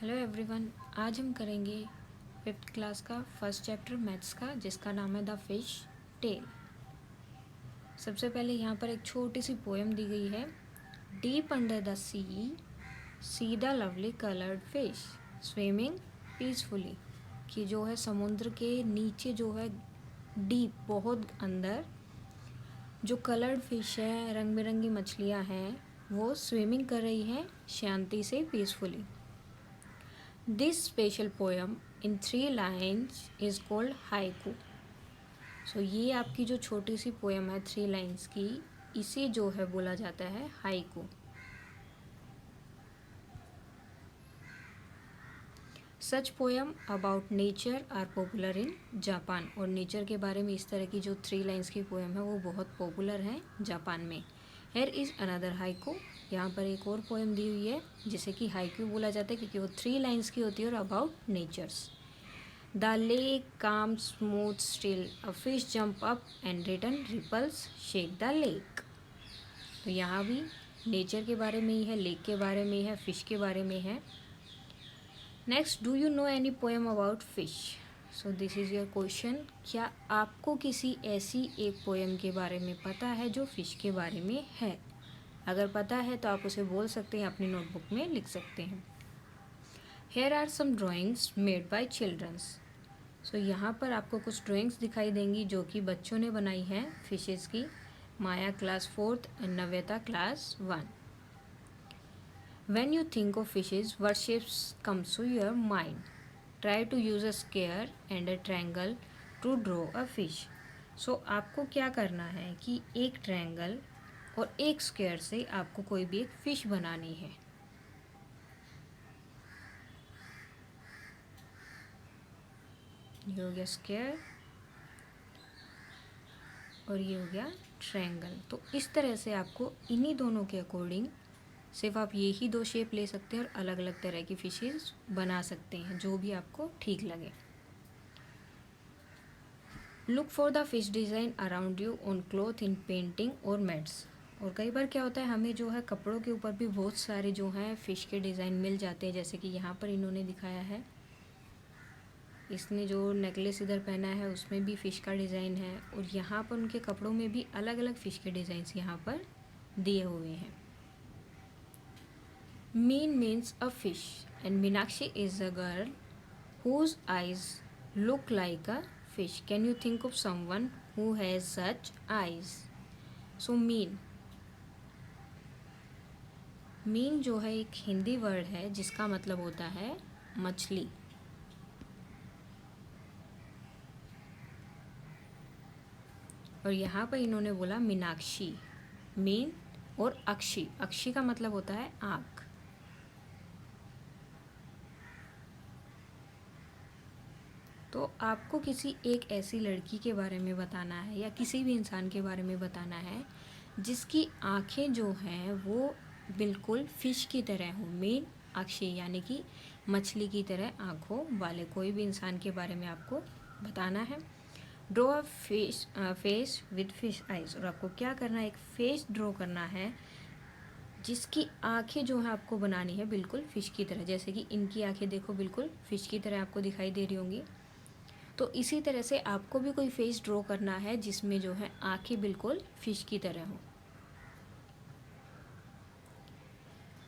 Hello everyone, आज हम करेंगे 5th क्लास का फर्स्ट चैप्टर मैथ्स का, जिसका नाम है द फिश टेल। सबसे पहले यहाँ पर एक छोटी सी पोएम दी गई है। Deep under the see the lovely coloured fish swimming peacefully. कि जो है समुद्र के नीचे जो है डीप बहुत अंदर जो कलर्ड फिश है, रंग बिरंगी मछलियाँ हैं, वो स्विमिंग कर रही हैं शांति से, peacefully. This special poem in 3 lines is called haiku. So ये आपकी जो छोटी सी पोएम है 3 लाइन्स की, इसे जो है बोला जाता है haiku. Such poem about nature are popular in Japan. और नेचर के बारे में इस तरह की जो 3 लाइन्स की पोएम है वो बहुत पॉपुलर है जापान में। Here is another haiku. यहाँ पर एक और पोएम दी हुई है जिसे कि हाइकू बोला जाता है, क्योंकि वो 3 लाइन्स की होती है और about natures. The lake calm smooth still, a fish jump up and return ripples shake the lake. तो यहाँ भी नेचर के बारे में ही है, लेक के बारे में ही है, फिश के बारे में है। Next, do you know any poem about fish? So this is your question. क्या आपको किसी ऐसी एक पोएम के बारे में पता है जो फिश के बारे में है? अगर पता है तो आप उसे बोल सकते हैं, अपनी नोटबुक में लिख सकते हैं। Here are some drawings made by childrens. So यहाँ पर आपको कुछ ड्राइंग्स दिखाई देंगी जो कि बच्चों ने बनाई हैं फिशेस की। Maya class 4th and Navyata class 1। When you think of fishes, what shapes comes to your mind? Try to use a square and a triangle to draw a fish. So आपको क्या करना है कि एक ट्रायंगल और एक स्क्वायर से आपको कोई भी एक फिश बनानी है। ये हो गया स्क्वायर और ये हो गया ट्रायंगल। तो इस तरह से आपको इन्हीं दोनों के अकॉर्डिंग सिर्फ आप ये ही 2 शेप ले सकते हैं और अलग अलग तरह की फिशेस बना सकते हैं, जो भी आपको ठीक लगे। Look for the fish design around you on cloth, in painting और मैट्स। और कई बार क्या होता है, हमें जो है कपड़ों के ऊपर भी बहुत सारे जो हैं फ़िश के डिज़ाइन मिल जाते हैं। जैसे कि यहाँ पर इन्होंने दिखाया है, इसने जो नेकलेस इधर पहना है उसमें भी फ़िश का डिज़ाइन है, और यहाँ पर उनके कपड़ों में भी अलग अलग फ़िश के डिज़ाइंस यहाँ पर दिए हुए हैं। Mean means a fish, and Meenakshi is a girl whose eyes look like a fish. Can you think of someone who has such eyes? So mean जो है एक हिंदी वर्ड है जिसका मतलब होता है मछली। और यहाँ पर इन्होंने बोला मीनाक्षी, मीन और अक्षी। अक्षी का मतलब होता है आँख। तो आपको किसी एक ऐसी लड़की के बारे में बताना है या किसी भी इंसान के बारे में बताना है जिसकी आँखें जो हैं वो बिल्कुल फ़िश की तरह हों। मेन अक्षी यानी कि मछली की तरह आँखों वाले कोई भी इंसान के बारे में आपको बताना है। Draw a face with fish eyes. और आपको क्या करना है, एक फेस ड्रॉ करना है जिसकी आंखें जो है आपको बनानी है बिल्कुल फ़िश की तरह। जैसे कि इनकी आंखें देखो बिल्कुल फ़िश की तरह आपको दिखाई दे रही होंगी। तो इसी तरह से आपको भी कोई फेस ड्रॉ करना है जिसमें जो है आंखें बिल्कुल फ़िश की तरह हों।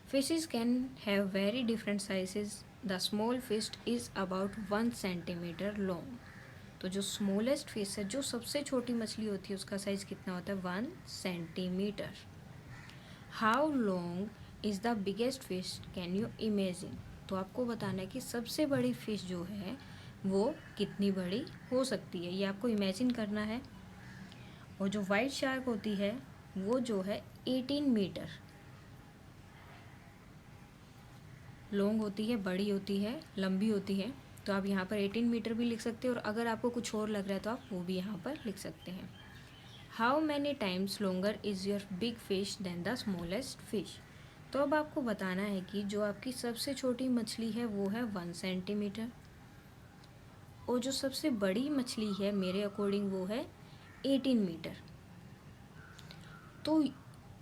Fishes can have very different sizes. The small fish is about 1 centimetre long. तो जो स्मॉलेस्ट फिश है, जो सबसे छोटी मछली होती है, उसका साइज़ कितना होता है? 1 centimetre. How long is the biggest fish, can you imagine? तो आपको बताना है कि सबसे बड़ी फ़िश जो है वो कितनी बड़ी हो सकती है, ये आपको इमेजिन करना है। और जो वाइट शार्क होती है वो जो है 18 मीटर लॉन्ग होती है, बड़ी होती है, लंबी होती है। तो आप यहाँ पर 18 मीटर भी लिख सकते हैं, और अगर आपको कुछ और लग रहा है तो आप वो भी यहाँ पर लिख सकते हैं। How many times longer is your big fish than the smallest fish? तो अब आपको बताना है कि जो आपकी सबसे छोटी मछली है वो है 1 सेंटीमीटर, और जो सबसे बड़ी मछली है मेरे अकॉर्डिंग वो है 18 मीटर। तो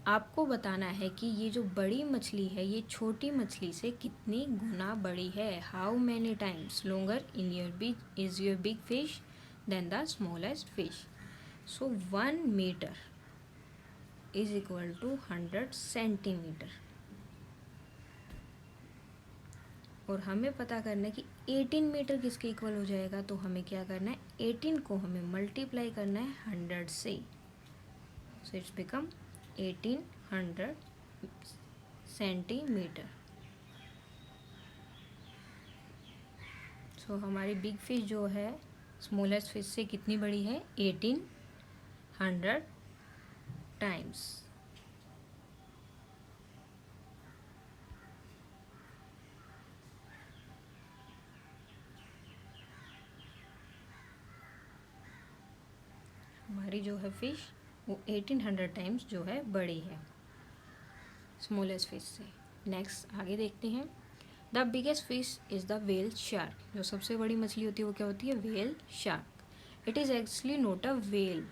आपको बताना है कि ये जो बड़ी मछली है ये छोटी मछली से कितनी गुना बड़ी है। How many times longer is your big fish than the smallest fish. So 1 metre is equal to 100 centimetre. और हमें पता करना है कि 18 मीटर किसके इक्वल हो जाएगा। तो हमें क्या करना है, 18 को हमें मल्टीप्लाई करना है 100 से। So it's become 1800 centimetre. So हमारी बिग फिश जो है स्मॉलेस्ट फिश से कितनी बड़ी है, 1800 टाइम्स। हमारी जो है फिश वो 1800 टाइम्स जो है बड़ी है स्मॉलेस्ट फिश से। नेक्स्ट आगे देखते हैं। The biggest fish is the whale shark. जो सबसे बड़ी मछली होती है वो क्या होती है, whale shark. It is actually not a whale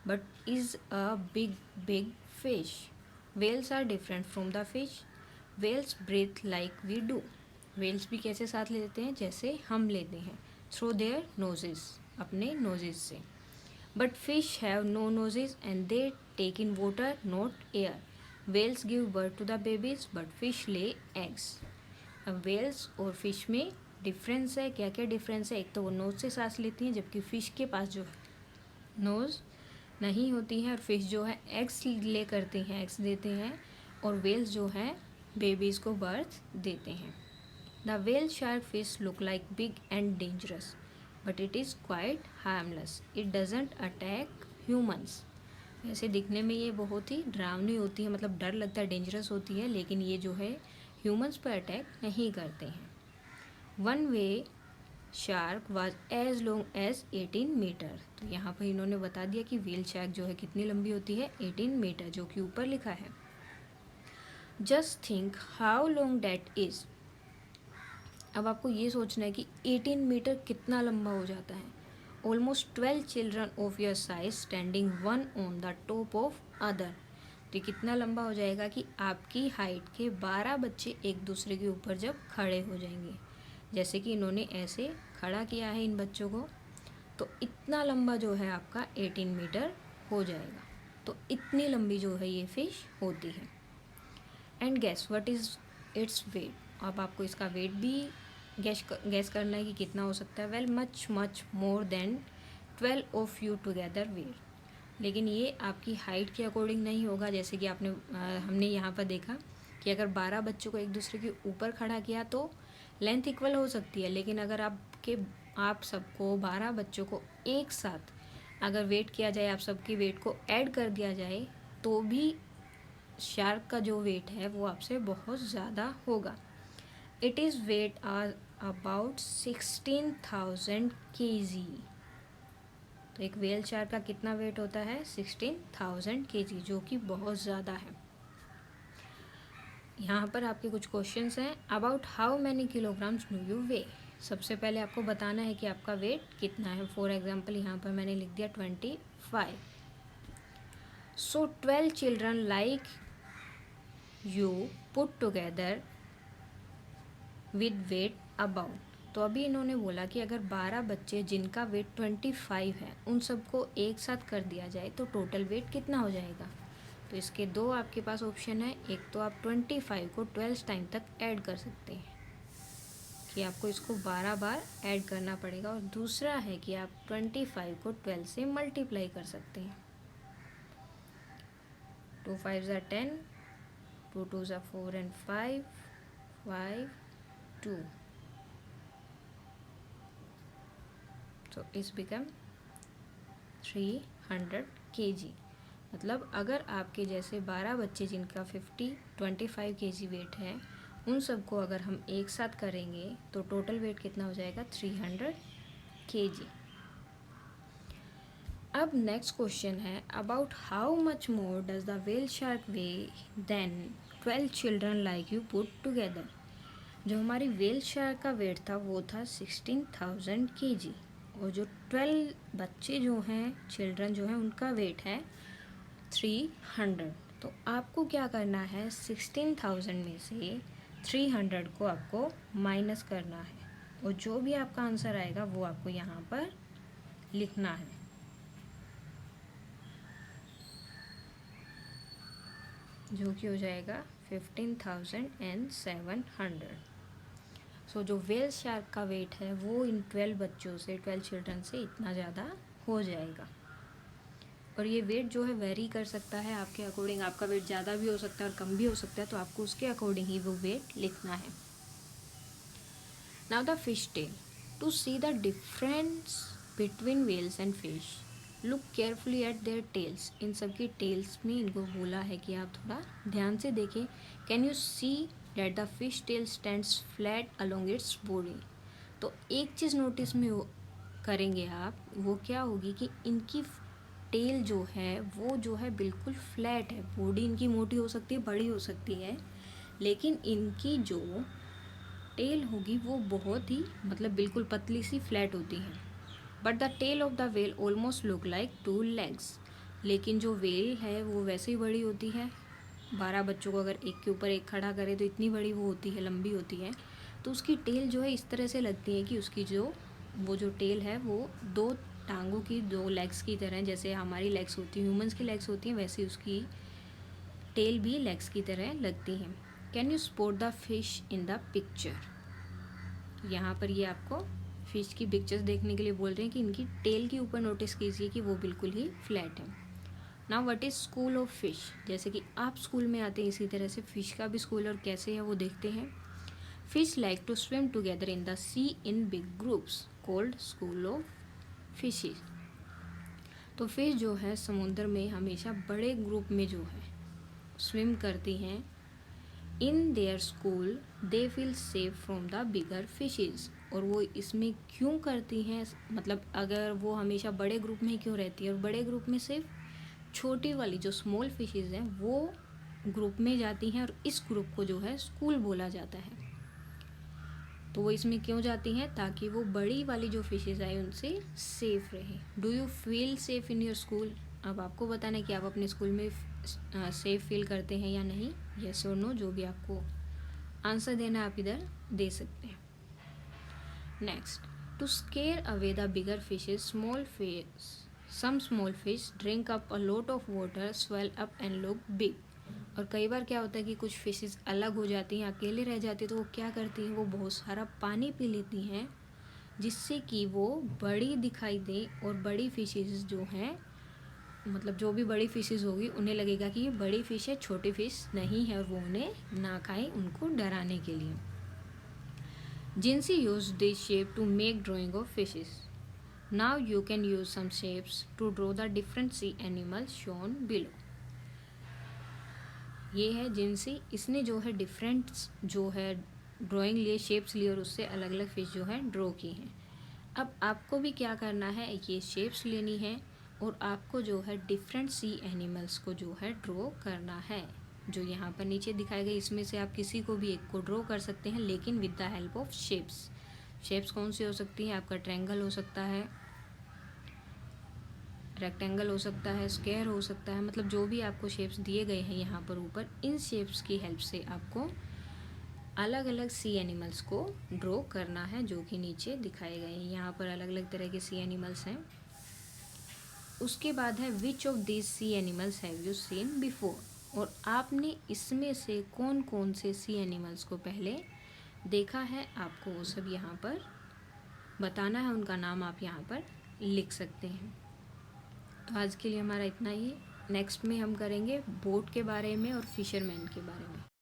but is a big fish. Whales are different from the fish. Whales breathe like we do. Whales भी कैसे साथ लेते हैं, जैसे हम लेते हैं, थ्रू देयर नोजेस, अपने नोजेस से। But fish have no noses and they take in water, not air. Whales give birth to the babies, but fish lay eggs. अब whales और fish में डिफरेंस है, क्या क्या डिफरेंस है। एक तो वो नोज से सांस लेती हैं, जबकि फिश के पास जो है नोज नहीं होती है। और फिश जो है एग्स ले करते हैं, एग्स देते हैं। और वेल्स जो है बेबीज़ को बर्थ देते हैं। The whale shark fish look like big and dangerous but it is quite harmless. It doesn't attack humans. वैसे दिखने में ये बहुत ही डरावनी होती है, मतलब डर लगता है, डेंजरस होती है, लेकिन ये जो है ह्यूमन्स पर अटैक नहीं करते हैं। One whale shark was as long as 18 metre. तो यहाँ पर इन्होंने बता दिया कि व्हेल शार्क जो है कितनी लंबी होती है, 18 मीटर, जो कि ऊपर लिखा है। Just think how long that is. अब आपको ये सोचना है कि 18 मीटर कितना लंबा हो जाता है। Almost 12 children of your size standing one on the top of other. तो ये कितना लंबा हो जाएगा कि आपकी हाइट के 12 बच्चे एक दूसरे के ऊपर जब खड़े हो जाएंगे, जैसे कि इन्होंने ऐसे खड़ा किया है इन बच्चों को, तो इतना लंबा जो है आपका 18 मीटर हो जाएगा। तो इतनी लंबी जो है ये फिश होती है। And gas what is its weight. अब आपको इसका वेट भी गैस करना है कि कितना हो सकता है। Well much more than 12 of you together weight. लेकिन ये आपकी हाइट के अकॉर्डिंग नहीं होगा, जैसे कि हमने यहाँ पर देखा कि अगर 12 बच्चों को एक दूसरे के ऊपर खड़ा किया तो लेंथ इक्वल हो सकती है। लेकिन अगर आप सबको 12 बच्चों को एक साथ अगर वेट किया जाए, आप सबकी वेट को ऐड कर दिया जाए, तो भी शार्क का जो वेट है वो आपसे बहुत ज़्यादा होगा। It is weight are about 16,000 kg। तो एक व्हेल शार्क का कितना वेट होता है, 16,000 kg, जो कि बहुत ज़्यादा है। यहाँ पर आपके कुछ क्वेश्चंस हैं। About how many kilograms do you weigh. सबसे पहले आपको बताना है कि आपका वेट कितना है। फॉर एग्जाम्पल यहाँ पर मैंने लिख दिया 25। सो 12 children like you put together with weight about. तो अभी इन्होंने बोला कि अगर 12 बच्चे जिनका वेट 25 है उन सबको एक साथ कर दिया जाए तो टोटल वेट कितना हो जाएगा। तो इसके दो आपके पास ऑप्शन है। एक तो आप 25 को 12 टाइम तक ऐड कर सकते हैं कि आपको इसको 12 बार ऐड करना पड़ेगा, और दूसरा है कि आप 25 को 12 से मल्टीप्लाई कर सकते हैं। 2 5 are 10, 2 2 are 4 and 5, 5 2। So it's become 300 kg। मतलब अगर आपके जैसे 12 बच्चे जिनका 25 kg वेट है, उन सबको अगर हम एक साथ करेंगे तो टोटल वेट कितना हो जाएगा, 300 kg। अब नेक्स्ट क्वेश्चन है about how much more does the whale shark weigh than 12 children like you put together. जो हमारी व्हेल शार्क का वेट था वो था 16,000 kg, और जो 12 बच्चे जो हैं, चिल्ड्रन जो हैं, उनका वेट है 300। तो आपको क्या करना है, 16,000 में से 300 को आपको माइनस करना है और जो भी आपका आंसर आएगा वो आपको यहाँ पर लिखना है। जो कि हो जाएगा 15,700। सो जो व्हेल शार्क का वेट है वो इन 12 बच्चों से, 12 चिल्ड्रन से इतना ज़्यादा हो जाएगा। और ये वेट जो है वेरी कर सकता है आपके अकॉर्डिंग, आपका वेट ज़्यादा भी हो सकता है और कम भी हो सकता है, तो आपको उसके अकॉर्डिंग ही वो वेट लिखना है। Now the fish tail. To see the difference between whales and fish, look carefully at their tails. इन सबकी टेल्स में इनको बोला है कि आप थोड़ा ध्यान से देखें। Can you see that the fish tell stands flat along its body. तो एक चीज़ नोटिस में करेंगे आप, वो क्या होगी कि इनकी टेल जो है वो जो है बिल्कुल फ्लैट है। बॉडी इनकी मोटी हो सकती है, बड़ी हो सकती है, लेकिन इनकी जो टेल होगी वो बहुत ही मतलब बिल्कुल पतली सी फ्लैट होती है। But the tail of the whale almost look like 2 legs। लेकिन जो वेल है वो वैसे ही बड़ी होती है। 12 बच्चों को अगर एक के ऊपर एक खड़ा करे तो इतनी बड़ी वो होती है, लंबी होती है। तो उसकी टेल जो है इस तरह से लगती है कि उसकी जो टेल है वो 2 टांगों की, 2 लेग्स की तरह, जैसे हमारी लेग्स होती हैं, ह्यूमंस की लेग्स होती हैं, वैसे उसकी टेल भी लेग्स की तरह लगती हैं। Can you spot the fish in the picture. यहाँ पर ये आपको फिश की पिक्चर्स देखने के लिए बोल रहे हैं कि इनकी टेल के ऊपर नोटिस कीजिए कि वो बिल्कुल ही फ्लैट है। Now what is school of fish. जैसे कि आप स्कूल में आते हैं, इसी तरह से फिश का भी स्कूल और कैसे है वो देखते हैं। Fish like to swim together in the sea in big groups called school of fishes. तो फिश जो है समुद्र में हमेशा बड़े ग्रुप में जो है स्विम करती हैं। In their school they feel safe from the bigger fishes. और वो इसमें क्यों करती हैं, मतलब अगर वो हमेशा बड़े ग्रुप में क्यों रहती है, और बड़े ग्रुप में सिर्फ छोटी वाली जो स्मॉल फिशेज हैं वो ग्रुप में जाती हैं, और इस ग्रुप को जो है स्कूल बोला जाता है। तो वो इसमें क्यों जाती हैं, ताकि वो बड़ी वाली जो फिशेज आए उनसे सेफ रहे। Do you feel safe in your school. अब आपको बताना है कि आप अपने स्कूल में सेफ फील करते हैं या नहीं, यस और नो, जो भी आपको आंसर देना आप इधर दे सकते हैं। Next, to scare away the bigger fishes, small fish, some small fish drink up a lot of water, swell up and look big. और कई बार क्या होता है कि कुछ फिशेस अलग हो जाती हैं, अकेले रह जाती है, तो वो क्या करती हैं, वो बहुत सारा पानी पी लेती हैं, जिससे कि वो बड़ी दिखाई दे। और बड़ी फिशेस जो हैं, मतलब जो भी बड़ी फिशेस होगी उन्हें लगेगा कि ये बड़ी फिश है, छोटी फिश नहीं है, और वो उन्हें ना खाएं, उनको डराने के लिए। Jincy use this shape to make drawing of fishes. Now you can use some shapes to draw the different sea animals shown below. ये है जिनसी, इसने जो है डिफरेंट जो है ड्राइंग लिए, शेप्स लिए, और उससे अलग अलग फिश जो है ड्रॉ की हैं। अब आपको भी क्या करना है, ये शेप्स लेनी है और आपको जो है डिफरेंट सी एनिमल्स को जो है ड्रॉ करना है। जो यहाँ पर नीचे दिखाए गए इसमें से आप किसी को भी एक को ड्रॉ कर सकते हैं, लेकिन with the help of shapes. Shapes कौन सी हो सकती हैं, आपका ट्रायंगल हो सकता है, रेक्टेंगल हो सकता है, स्क्वायर हो सकता है, मतलब जो भी आपको शेप्स दिए गए हैं यहाँ पर ऊपर, इन शेप्स की हेल्प से आपको अलग अलग सी एनिमल्स को ड्रॉ करना है, जो कि नीचे दिखाए गए हैं। यहाँ पर अलग अलग तरह के सी एनिमल्स हैं। उसके बाद है which of this sea animals have you seen before. और आपने इसमें से कौन कौन से सी एनिमल्स को पहले देखा है, आपको वो सब यहाँ पर बताना है, उनका नाम आप यहाँ पर लिख सकते हैं। तो आज के लिए हमारा इतना ही। नेक्स्ट में हम करेंगे बोट के बारे में और फिशरमैन के बारे में।